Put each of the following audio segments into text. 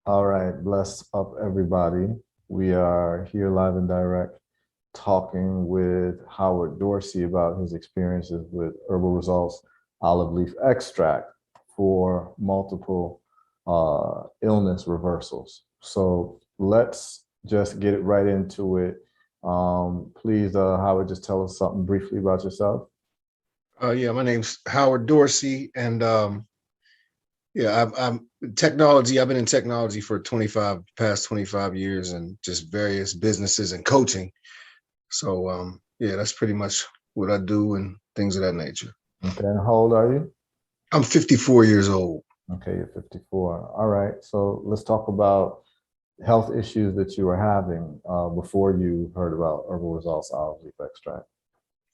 All right, bless up everybody. We are here live and direct talking with Howard Dorsey about his experiences with Herbal Results olive leaf extract for multiple illness reversals. So let's just get it right into it. Please, Howard, just tell us something briefly about yourself. Yeah, my name's Howard Dorsey, and yeah, I'm technology. I've been in technology for past 25 years, and just various businesses and coaching. So, yeah, that's pretty much what I do and things of that nature. Okay, and how old are you? I'm 54 years old. Okay, you're 54. All right, so let's talk about health issues that you were having before you heard about herbal results olive leaf extract.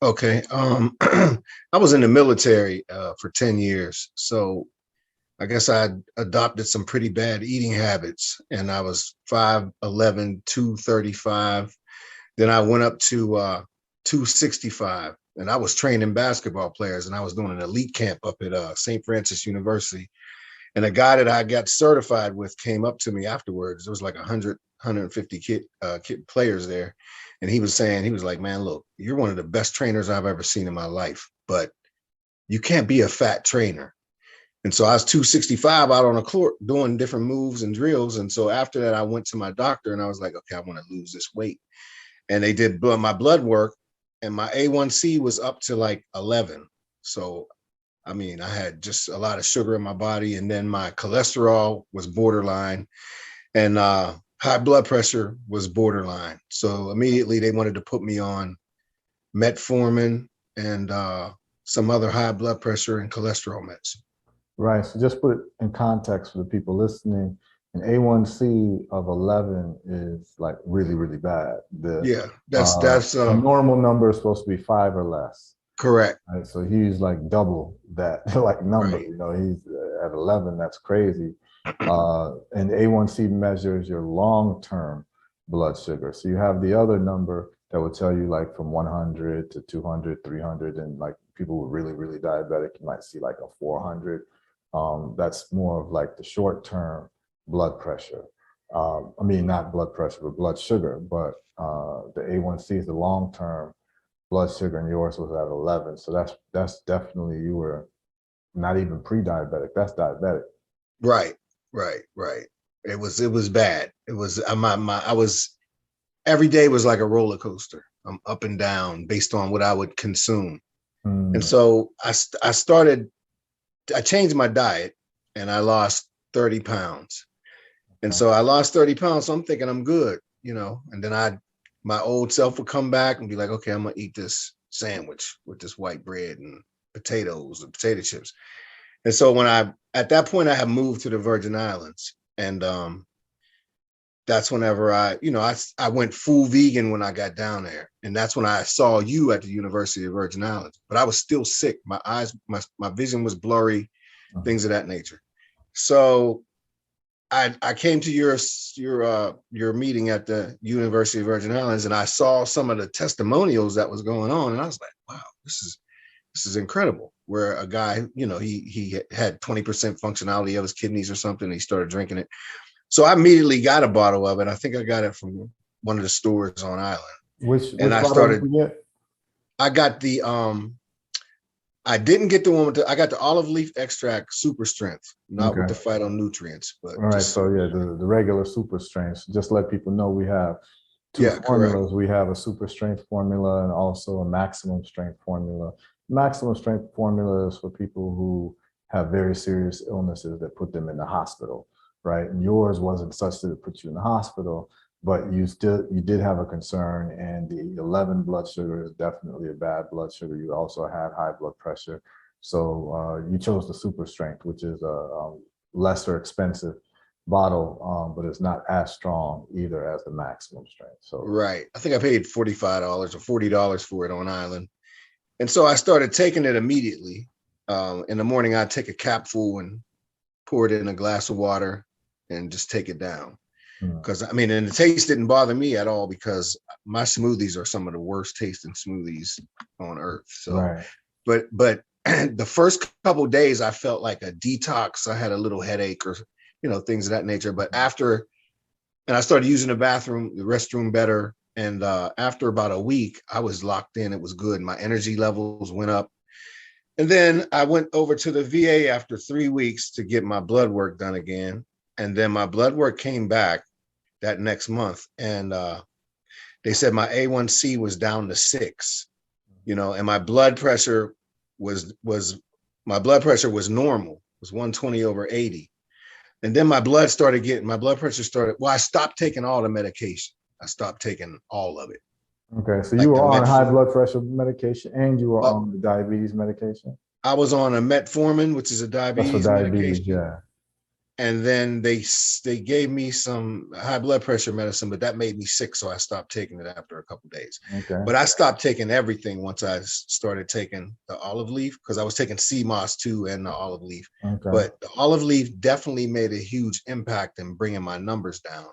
Okay, I was in the military for 10 years, so I guess I adopted some pretty bad eating habits, and I was 5'11", 235. Then I went up to 265, and I was training basketball players, and I was doing an elite camp up at St. Francis University. And a guy that I got certified with came up to me afterwards. There was like 150 kid players there. And he was saying, he was like, man, look, you're one of the best trainers I've ever seen in my life, but you can't be a fat trainer. And so I was 265 out on the court doing different moves and drills. And so after that, I went to my doctor and I was like, okay, I want to lose this weight. And they did my blood work, and my A1C was up to like 11. So, I mean, I had just a lot of sugar in my body, and then my cholesterol was borderline, and high blood pressure was borderline. So immediately they wanted to put me on metformin and some other high blood pressure and cholesterol meds. Right. So just put it in context for the people listening. An A1C of 11 is like really, really bad. Yeah, that's A normal number is supposed to be five or less. correct. Right. So he's like double that like number. Right. He's at 11. That's crazy. And A1C measures your long-term blood sugar. So you have the other number that will tell you like from 100 to 200, 300, and like people who are really, really diabetic, you might see like a 400. That's more of like the short-term blood pressure. I mean, not blood pressure, but blood sugar. But the A1C is the long-term blood sugar, and yours was at 11. So that's definitely you were not even pre-diabetic. That's diabetic. Right, right. It was bad. It was I was every day was like a roller coaster. I'm up and down based on what I would consume. And Mm, so I changed my diet and I lost 30 pounds. And okay. so I lost 30 pounds. So I'm thinking I'm good. And then my old self would come back and be like, okay, I'm gonna eat this sandwich with this white bread and potatoes and potato chips. And so at that point I had moved to the Virgin Islands, and that's whenever I went full vegan when I got down there, and that's when I saw you at the University of Virgin Islands. But I was still sick. My eyes, my vision was blurry, Mhm. things of that nature. So I came to your meeting at the University of Virgin Islands, and I saw some of the testimonials that was going on, and I was like, wow, this is incredible. Where a guy, he had 20% functionality of his kidneys or something. And he started drinking it. So I immediately got a bottle of it. I think I got it from one of the stores on island. And Which bottle did you get? I got I didn't get the one I got the olive leaf extract super strength, not with the Okay. phytonutrients, but All right. just So super yeah, strength. the regular super strength. So just let people know we have two Yeah, correct. formulas. We have a super strength formula and also a maximum strength formula. Maximum strength formula is for people who have very serious illnesses that put them in the hospital, right? And yours wasn't such that it put you in the hospital, but you did have a concern, and the 11 blood sugar is definitely a bad blood sugar. You also had high blood pressure. So you chose the super strength, which is a lesser expensive bottle, but it's not as strong either as the maximum strength. So, Right. I think I paid $45 or $40 for it on island. And so I started taking it immediately. In the morning, I'd take a capful and pour it in a glass of water and just take it down. mm, Because I mean, and the taste didn't bother me at all because my smoothies are some of the worst tasting smoothies on earth. So, right. but the first couple of days, I felt like a detox. I had a little headache, or things of that nature. But after, and I started using the restroom better. And after about a week, I was locked in. It was good. My energy levels went up. And then I went over to the VA after 3 weeks to get my blood work done again. And then my blood work came back that next month. And they said my A1C was down to 6, and my blood pressure was normal, was 120/80. And then my blood pressure started, I stopped taking all the medication. I stopped taking all of it. Okay, so Like you were the on high metformin. blood pressure medication and you were Well, on the diabetes medication? I was on a metformin, which is a That's for diabetes diabetes, medication. yeah. And then they gave me some high blood pressure medicine, but that made me sick. So I stopped taking it after a couple of days. Okay. But I stopped taking everything once I started taking the olive leaf, because I was taking sea moss too and the olive leaf. Okay. But the olive leaf definitely made a huge impact in bringing my numbers down.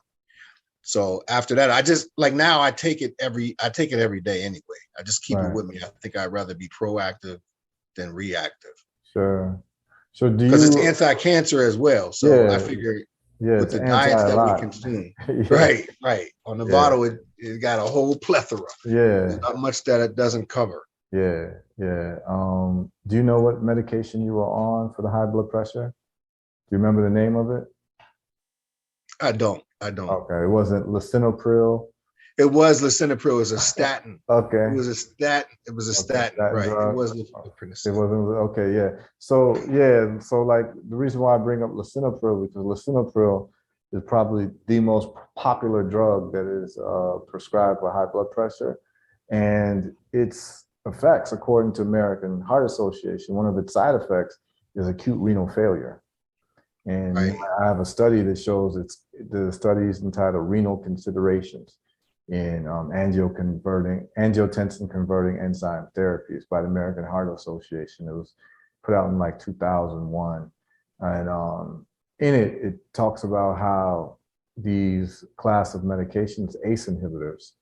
So after that, I just now I take it every day anyway. I just keep it with me. I think I'd rather be proactive than reactive. Sure. So do because it's you? anti-cancer as well. So I figure with it's the diets that we anti-lot. consume, Yeah. right. On the bottle, it got a whole plethora. There's not much that it doesn't cover. Yeah. Do you know what medication you were on for the high blood pressure? Do you remember the name of it? I don't. Okay, it wasn't lisinopril. It was lisinopril. It was a statin. Okay. It was a statin. Right. Drug. It wasn't. It wasn't. Okay. Yeah. So like the reason why I bring up lisinopril, because lisinopril is probably the most popular drug that is prescribed for high blood pressure, and its effects, according to American Heart Association, one of its side effects is acute renal failure. And I have a study that shows the study is entitled Renal Considerations in angiotensin converting enzyme therapies by the American Heart Association. It was put out in like 2001. And in it talks about how these class of medications, ACE inhibitors,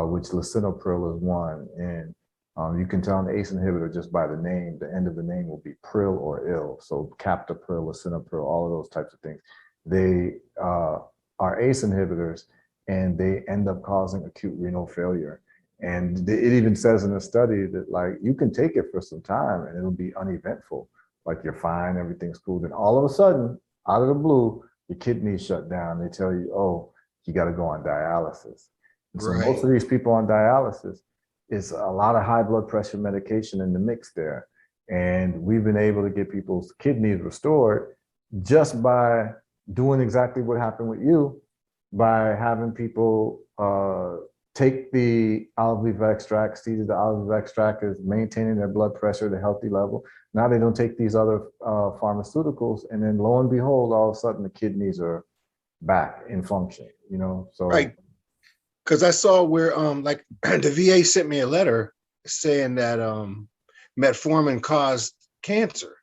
which lisinopril is one, and you can tell an ACE inhibitor just by the name. The end of the name will be pril or ill. So captopril, lisinopril, all of those types of things. They are ACE inhibitors, and they end up causing acute renal failure. And it even says in the study that you can take it for some time and it'll be uneventful. Like you're fine, everything's cool. Then all of a sudden, out of the blue, your kidneys shut down. They tell you, oh, you got to go on dialysis. And so most of these people on dialysis, is a lot of high blood pressure medication in the mix there. And we've been able to get people's kidneys restored just by doing exactly what happened with you, by having people take the olive leaf extract, see that the olive leaf extract is maintaining their blood pressure at a healthy level. Now they don't take these other pharmaceuticals, and then lo and behold, all of a sudden the kidneys are back in function, so. Right. Because I saw where the VA sent me a letter saying that metformin caused cancer.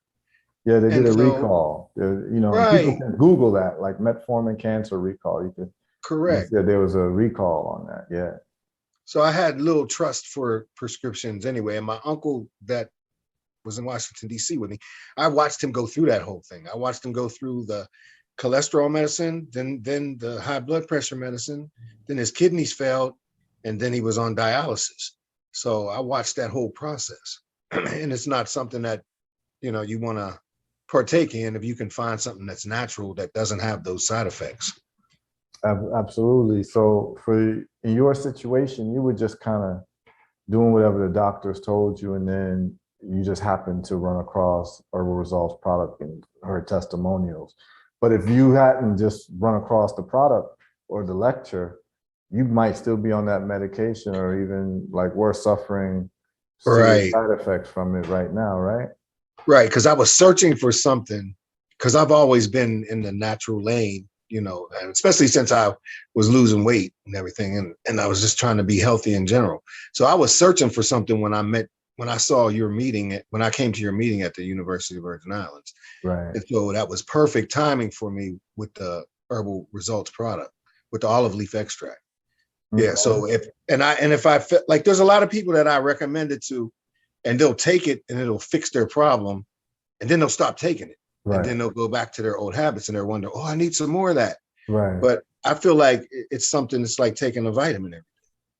Yeah, they did a recall. People can Google that, like metformin cancer recall. You could. Correct. Yeah, there was a recall on that. Yeah. So I had little trust for prescriptions anyway, and my uncle that was in Washington D.C. with me, I watched him go through that whole thing. I watched him go through the cholesterol medicine, then the high blood pressure medicine, then his kidneys failed, and then he was on dialysis. So I watched that whole process. And it's not something that, you want to partake in if you can find something that's natural that doesn't have those side effects. Absolutely. So in your situation, you were just kind of doing whatever the doctors told you, and then you just happened to run across Herbal Results product and heard testimonials. But if you hadn't just run across the product or the lecture, you might still be on that medication, or even we're suffering serious side effects from it right now, right? Right, because I was searching for something, because I've always been in the natural lane, and especially since I was losing weight and everything, and I was just trying to be healthy in general. So I was searching for something when I saw your meeting, when I came to your meeting at the University of Virgin Islands. Right. And so that was perfect timing for me with the Herbal Results product, with the olive leaf extract. Okay. Yeah. So if I felt like there's a lot of people that I recommend it to, and they'll take it and it'll fix their problem, and then they'll stop taking it. and Right. then they'll go back to their old habits and they're wondering, oh, I need some more of that. Right. But I feel like it's something that's like taking a vitamin every day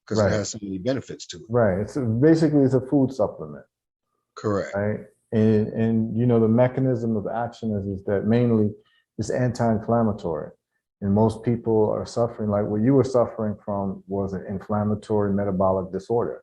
because it Right. has so many benefits to it. Right. Basically it's a food supplement. Correct. Right. And you know, the mechanism of action is that mainly it's anti-inflammatory. And most people are suffering, like what you were suffering from was an inflammatory metabolic disorder.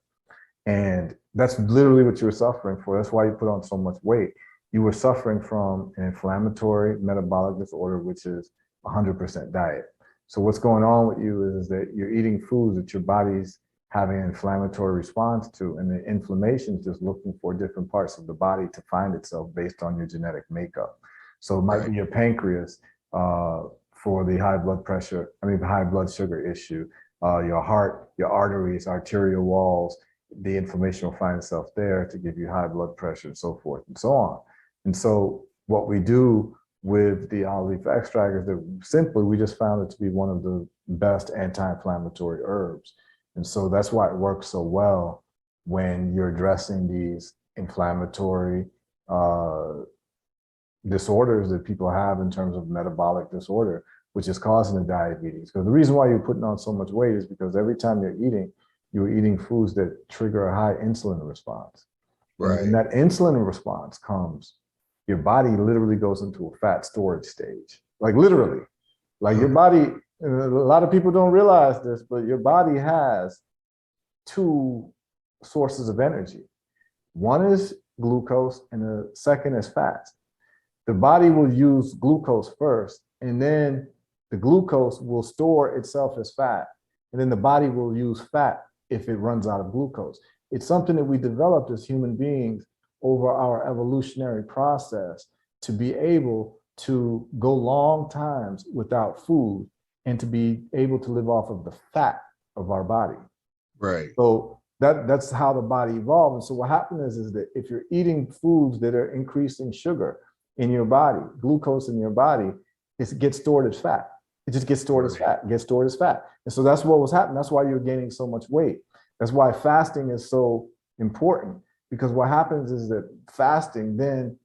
And that's literally what you were suffering for. That's why you put on so much weight. You were suffering from an inflammatory metabolic disorder, which is 100% diet. So what's going on with you is that you're eating foods that your body's having an inflammatory response to, and the inflammation is just looking for different parts of the body to find itself based on your genetic makeup. So it might be your pancreas for the high blood pressure, high blood sugar issue, your heart, your arteries, arterial walls, the inflammation will find itself there to give you high blood pressure and so forth and so on. And so what we do with the olive leaf extract is that simply we just found it to be one of the best anti-inflammatory herbs. And so that's why it works so well when you're addressing these inflammatory disorders that people have in terms of metabolic disorder, which is causing the diabetes. Because the reason why you're putting on so much weight is because every time you're eating foods that trigger a high insulin response. Right. And when that insulin response comes, your body literally goes into a fat storage stage. Like literally. Like your body, a lot of people don't realize this, but your body has two sources of energy. One is glucose and the second is fat. The body will use glucose first, and then the glucose will store itself as fat. And then the body will use fat if it runs out of glucose. It's something that we developed as human beings over our evolutionary process to be able to go long times without food and to be able to live off of the fat of our body. Right. So that's how the body evolved. And so what happens is that if you're eating foods that are increasing sugar in your body, glucose in your body, it gets stored as fat. It just gets stored as fat, gets stored as fat. And so that's what was happening. That's why you're gaining so much weight. That's why fasting is so important, because what happens is that fasting then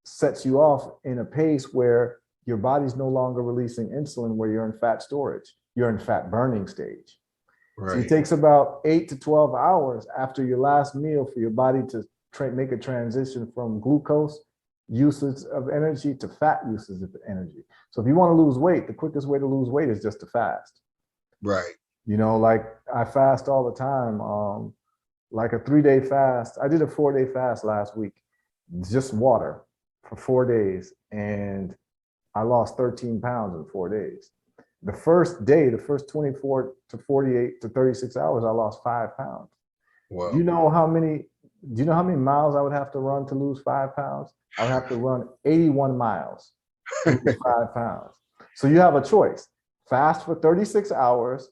sets you off in a pace where your body's no longer releasing insulin, where you're in fat storage, you're in fat burning stage. Right. So it takes about 8 to 12 hours after your last meal for your body to make a transition from glucose usage of energy to fat usage of energy. So if you want to lose weight, the quickest way to lose weight is just to fast. Right. You know, like I fast all the time, like a 3-day fast. I did a 4-day fast last week, just water for 4 days. And I lost 13 pounds in 4 days. The first day, the first 24 to 48 to 36 hours, I lost 5 pounds. Wow. Do you know how many miles I would have to run to lose 5 pounds? I would have to run 81 miles to lose 5 pounds. So you have a choice: fast for 36 hours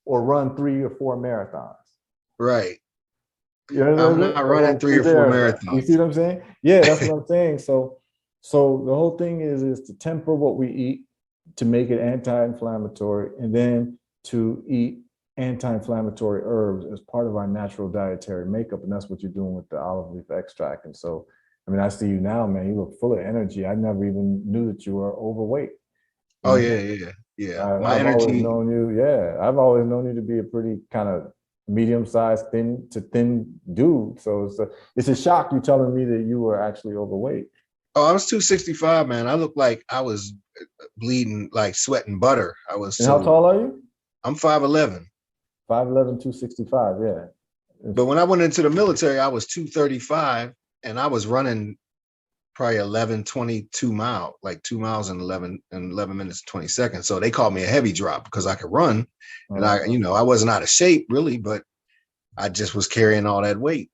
or run 3 or 4 marathons. Right. You know, I'm not running 3 or 4 marathons. You see what I'm saying? Yeah, that's what I'm saying. So the whole thing is to temper what we eat, to make it anti-inflammatory, and then to eat anti-inflammatory herbs as part of our natural dietary makeup. And that's what you're doing with the olive leaf extract. And so, I mean, I see you now, man, you look full of energy. I never even knew that you were overweight. Oh, yeah. I've always known you. Yeah. I've always known you to be a pretty kind of medium-sized, thin dude. So it's a shock you telling me that you were actually overweight. Oh, I was 265, man. I looked like I was bleeding, like sweating butter. And how tall are you? I'm 5'11". 5'11", 265, yeah. But when I went into the military, I was 235, and I was running probably 22 miles, like 2 miles in 11 minutes and 20 seconds. So they called me a heavy drop because I could run. And I wasn't out of shape really, but I just was carrying all that weight.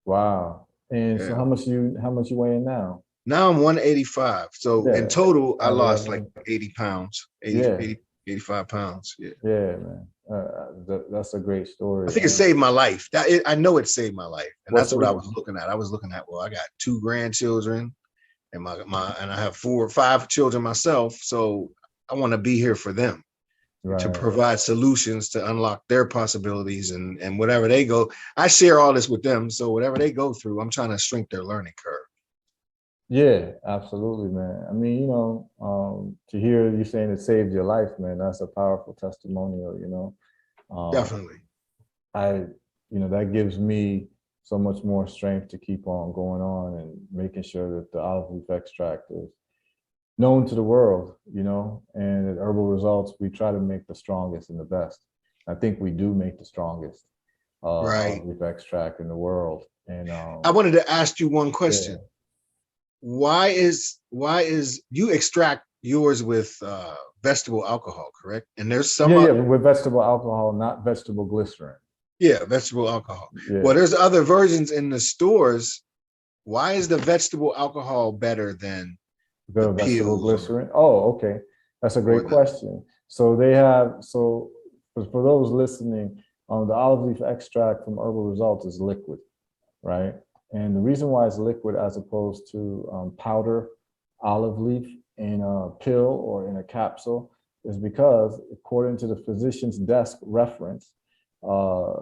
Wow. And so how much you weighing now? Now I'm 185. So in total, I lost like 80 pounds, 85 pounds. Yeah. Yeah, man. That's a great story. I think it saved my life. I know it saved my life. And that's what I was looking at. I was looking at, well, I got 2 grandchildren and and I have 4 or 5 children myself. So I want to be here for them, to provide solutions to unlock their possibilities and whatever they go. I share all this with them. So whatever they go through, I'm trying to shrink their learning curve. Yeah, absolutely, man. I mean, to hear you saying it saved your life, man, that's a powerful testimonial. Um, Definitely. I, that gives me so much more strength to keep on going on and making sure that the olive leaf extract is known to the world. And at Herbal Results, we try to make the strongest and the best. I think we do make the strongest Right. olive leaf extract in the world. And I wanted to ask you one yeah, question. Why is you extract yours with vegetable alcohol, correct? And there's yeah, some yeah, other, with vegetable alcohol, not vegetable glycerin. yeah, vegetable alcohol. Well, Yeah, there's other versions in the stores. Why is the vegetable alcohol better than the the vegetable pills or glycerin. Oh, okay, that's a or great the question. So they have for those listening, the olive leaf extract from Herbal Results is liquid, right? And the reason why it's liquid as opposed to powder olive leaf in a pill or in a capsule is because, according to the physician's desk reference, uh,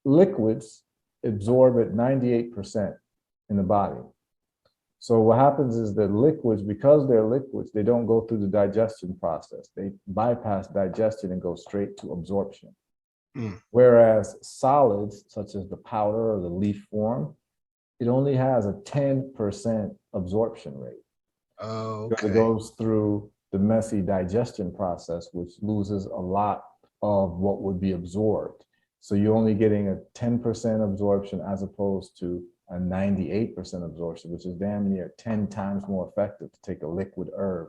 liquids absorb at 98% in the body. So what happens is that liquids, because they're liquids, they don't go through the digestion process. They bypass digestion and go straight to absorption. mm, Whereas solids, such as the powder or the leaf form, it only has a 10% absorption rate because it okay. goes through the messy digestion process, which loses a lot of what would be absorbed. So you're only getting a 10% absorption as opposed to a 98% absorption, which is damn near 10 times more effective to take a liquid herb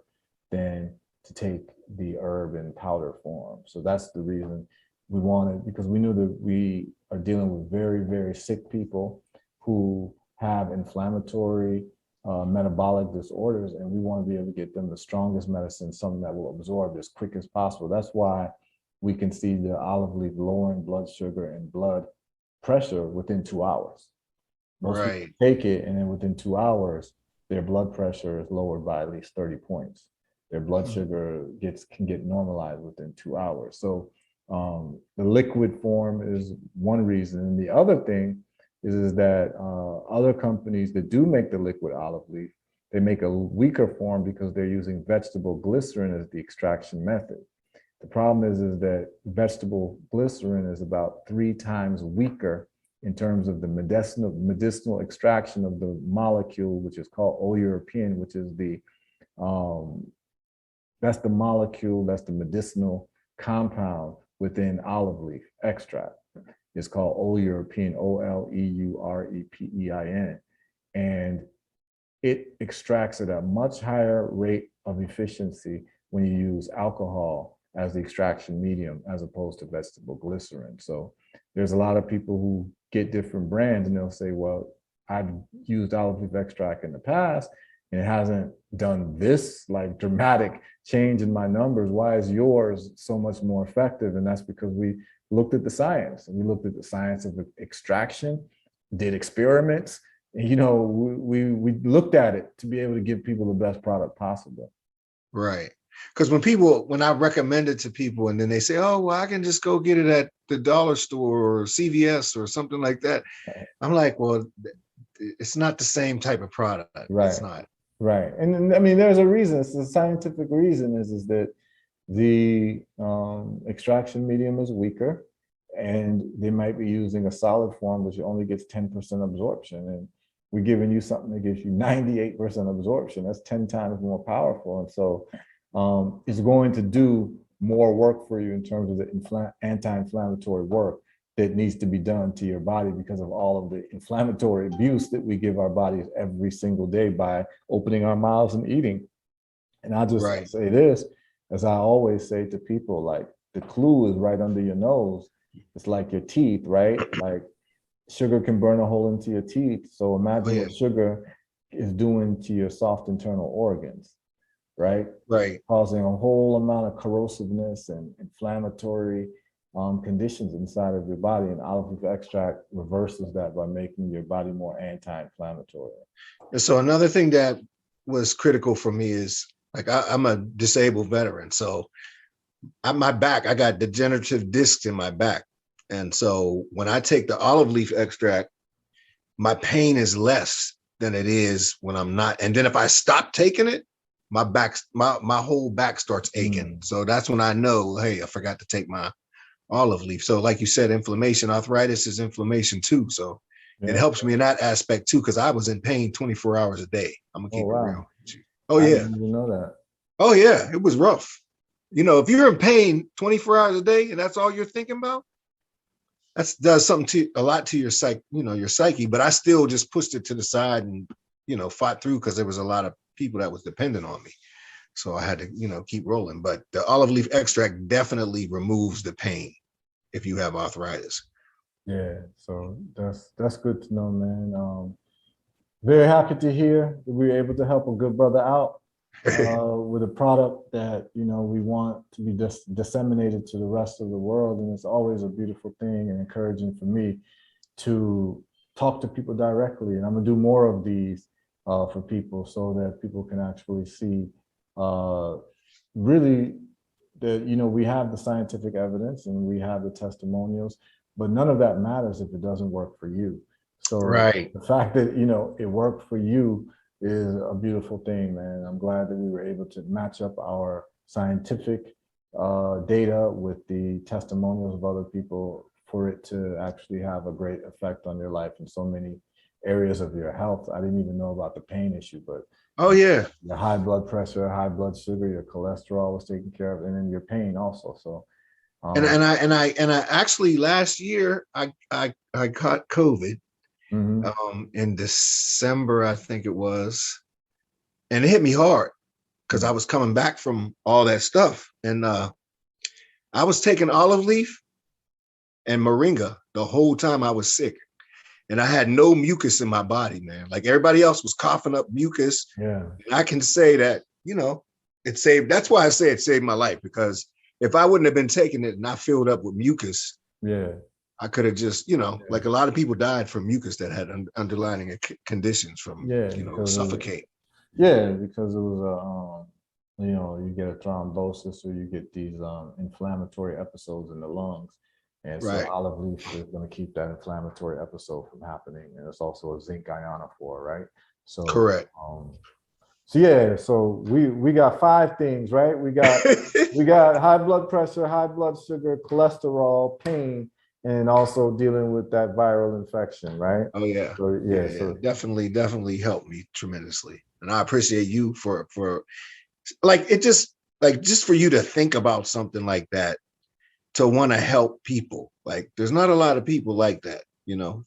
than to take the herb in powder form. So that's the reason we wanted, because we knew that we are dealing with very, very sick people who have inflammatory metabolic disorders, and we want to be able to get them the strongest medicine, something that will absorb as quick as possible. That's why we can see the olive leaf lowering blood sugar and blood pressure within 2 hours. Most people Right. take it, and then within 2 hours, their blood pressure is lowered by at least 30 points. Their blood Mm, sugar can get normalized within 2 hours. So the liquid form is one reason. And the other thing is that other companies that do make the liquid olive leaf, they make a weaker form because they're using vegetable glycerin as the extraction method. The problem is that vegetable glycerin is about 3 times weaker in terms of the medicinal extraction of the molecule, which is called O-European, which is um, that's the molecule, that's the medicinal compound within olive leaf extract. It's called O-European, Oleurepein, and it extracts at a much higher rate of efficiency when you use alcohol as the extraction medium as opposed to vegetable glycerin. So there's a lot of people who get different brands and they'll say, well, I've used olive leaf extract in the past and it hasn't done this like dramatic change in my numbers. Why is yours so much more effective? And that's because we looked at the science, and we looked at the science of extraction, did experiments, we looked at it to be able to give people the best product possible. right. Because when I recommend it to people and then they say, oh, well, I can just go get it at the dollar store or CVS or something like that. I'm like, well, it's not the same type of product. It's Right, not. right. And I mean, there's a reason. It's the scientific reason is that the extraction medium is weaker, and they might be using a solid form which only gets 10% absorption. And we're giving you something that gives you 98% absorption. That's 10 times more powerful. And so it's going to do more work for you in terms of the anti-inflammatory work that needs to be done to your body because of all of the inflammatory abuse that we give our bodies every single day by opening our mouths and eating. And I'll just Right. say this, as I always say to people, like the clue is right under your nose. It's like your teeth, right? Like sugar can burn a hole into your teeth. So Oh, imagine yeah. what sugar is doing to your soft internal organs, right? Right. Causing a whole amount of corrosiveness and inflammatory conditions inside of your body. And olive leaf extract reverses that by making your body more anti-inflammatory. And so another thing that was critical for me is like I'm a disabled veteran. So my back, I got degenerative discs in my back. And so when I take the olive leaf extract, my pain is less than it is when I'm not. And then if I stop taking it, my whole back starts aching. So that's when I know, hey, I forgot to take my olive leaf. So like you said, inflammation, arthritis is inflammation too. So it Yeah. helps me in that aspect too, because I was in pain 24 hours a day. I'm gonna Oh, keep it real wow. with you. Oh I yeah. didn't even know that. Oh yeah. It was rough. You know, if you're in pain 24 hours a day and that's all you're thinking about, that does something to a lot to your psyche, your psyche. But I still just pushed it to the side and fought through because there was a lot of people that was dependent on me. So I had to, keep rolling. But the olive leaf extract definitely removes the pain if you have arthritis. Yeah. So that's good to know, man. Very happy to hear that we were able to help a good brother out with a product that we want to be disseminated to the rest of the world, and it's always a beautiful thing and encouraging for me to talk to people directly. And I'm gonna do more of these for people so that people can actually see really that we have the scientific evidence and we have the testimonials, but none of that matters if it doesn't work for you. So Right. the fact that it worked for you is a beautiful thing, man. I'm glad that we were able to match up our scientific data with the testimonials of other people for it to actually have a great effect on your life in so many areas of your health. I didn't even know about the pain issue, but Oh yeah. your high blood pressure, high blood sugar, your cholesterol was taken care of, and then your pain also. So, And I actually last year I caught COVID mhm. in December, I think it was, and it hit me hard because I was coming back from all that stuff. And I was taking olive leaf and moringa the whole time I was sick. And I had no mucus in my body, man. Like everybody else was coughing up mucus. Yeah. And I can say that, it saved. That's why I say it saved my life, because if I wouldn't have been taking it and I filled up with mucus, Yeah. I could have just, like a lot of people died from mucus that had underlying conditions from, Yeah, because suffocate. because it was you get a thrombosis or you get these inflammatory episodes in the lungs. And so Right. olive leaf is going to keep that inflammatory episode from happening. And it's also a zinc ionophore, right? So Correct. so yeah, so we got 5 things, right? We got high blood pressure, high blood sugar, cholesterol, pain, and also dealing with that viral infection, right? Oh yeah. So Yeah, yeah, yeah. so Definitely helped me tremendously. And I appreciate you for like it just for you to think about something like that, to want to help people. Like there's not a lot of people like that,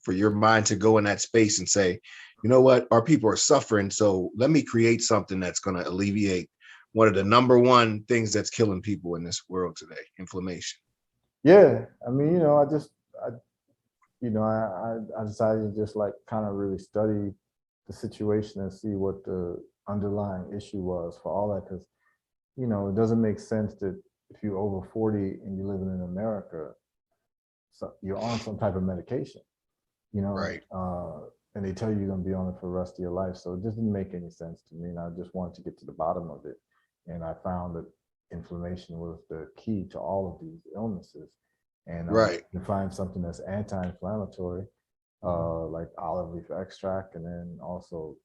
for your mind to go in that space and say, you know what, our people are suffering. So let me create something that's going to alleviate one of the number one things that's killing people in this world today, inflammation. yeah, I mean, I decided to just like kind of really study the situation and see what the underlying issue was for all that, because it doesn't make sense that if you're over 40 and you're living in America, so you're on some type of medication, Right. and they tell you you're going to be on it for the rest of your life. So it just didn't make any sense to me. And I just wanted to get to the bottom of it. And I found that inflammation was the key to all of these illnesses. And Right. you find something that's anti-inflammatory, like olive leaf extract, and then also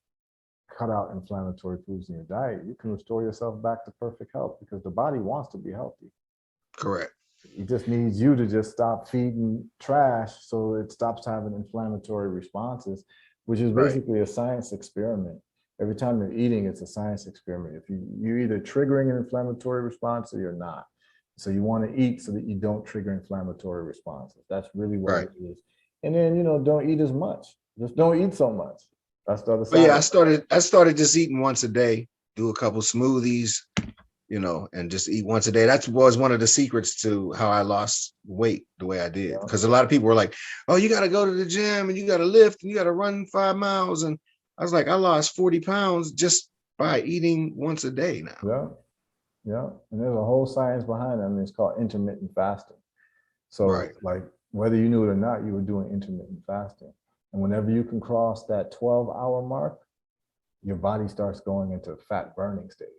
cut out inflammatory foods in your diet, you can restore yourself back to perfect health because the body wants to be healthy. Correct. It just needs you to just stop feeding trash so it stops having inflammatory responses, which is Right. basically a science experiment. Every time you're eating, it's a science experiment. If you're either triggering an inflammatory response or you're not. So you want to eat so that you don't trigger inflammatory responses. That's really what Right. it is. And then, don't eat as much. Just don't eat so much. That's the other But side yeah, of it. I started just eating once a day, do a couple smoothies, and just eat once a day. That was one of the secrets to how I lost weight the way I did. Yeah. Because a lot of people were like, oh, you got to go to the gym and you got to lift and you got to run 5 miles. And I was like, I lost 40 pounds just by eating once a day now. Yeah. Yeah. And there's a whole science behind it. I mean, it's called intermittent fasting. So, Right. like, whether you knew it or not, you were doing intermittent fasting. And whenever you can cross that 12-hour mark, your body starts going into fat burning stage.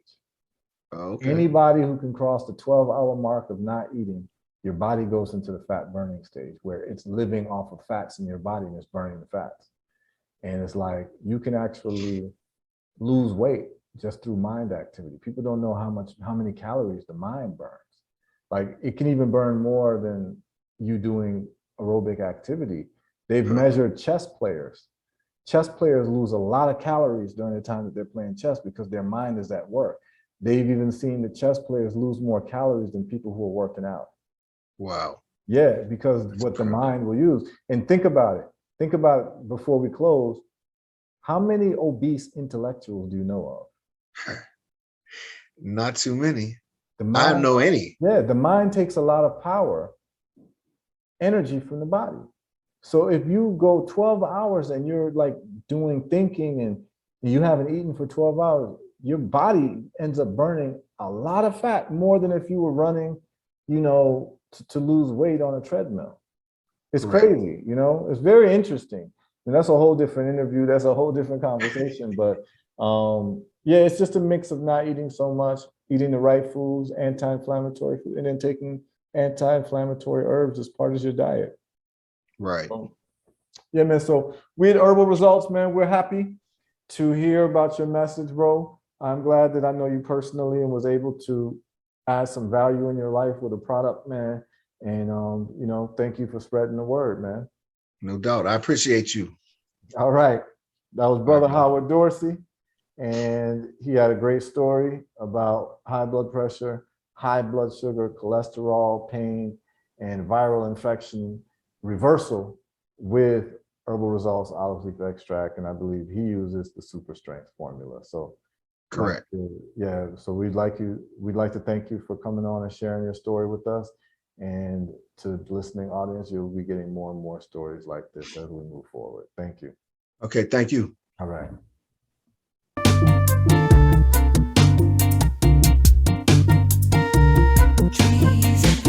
Okay. Anybody who can cross the 12-hour mark of not eating, your body goes into the fat burning stage where it's living off of fats in your body and it's burning the fats. And it's like you can actually lose weight just through mind activity. People don't know how many calories the mind burns. Like it can even burn more than you doing aerobic activity. They've measured chess players. Chess players lose a lot of calories during the time that they're playing chess because their mind is at work. They've even seen the chess players lose more calories than people who are working out. Wow. Yeah, because what the mind will use. And think about it. Think about it before we close. How many obese intellectuals do you know of? Not too many. The I don't mind, know any. yeah, the mind takes a lot of power, energy from the body. So if you go 12 hours and you're like doing thinking and you haven't eaten for 12 hours, your body ends up burning a lot of fat, more than if you were running, you know, to lose weight on a treadmill. It's crazy, you know, it's very interesting. And that's a whole different interview. That's a whole different conversation. But yeah, it's just a mix of not eating so much, eating the right foods, anti-inflammatory food, and then taking anti-inflammatory herbs as part of your diet. Right. Yeah, man. So we at Herbal Results, man, we're happy to hear about your message, bro. I'm glad that I know you personally and was able to add some value in your life with a product, man. And you know, thank you for spreading the word, man. No doubt. I appreciate you. All right. That was Brother Right, Howard Dorsey. And he had a great story about high blood pressure, high blood sugar, cholesterol, pain, and viral infection reversal with Herbal Results olive leaf extract. And I believe he uses the super strength formula. So correct. Yeah. So we'd like to thank you for coming on and sharing your story with us. And to the listening audience, you'll be getting more and more stories like this as we move forward. Thank you. Okay. Thank you. All right. Trees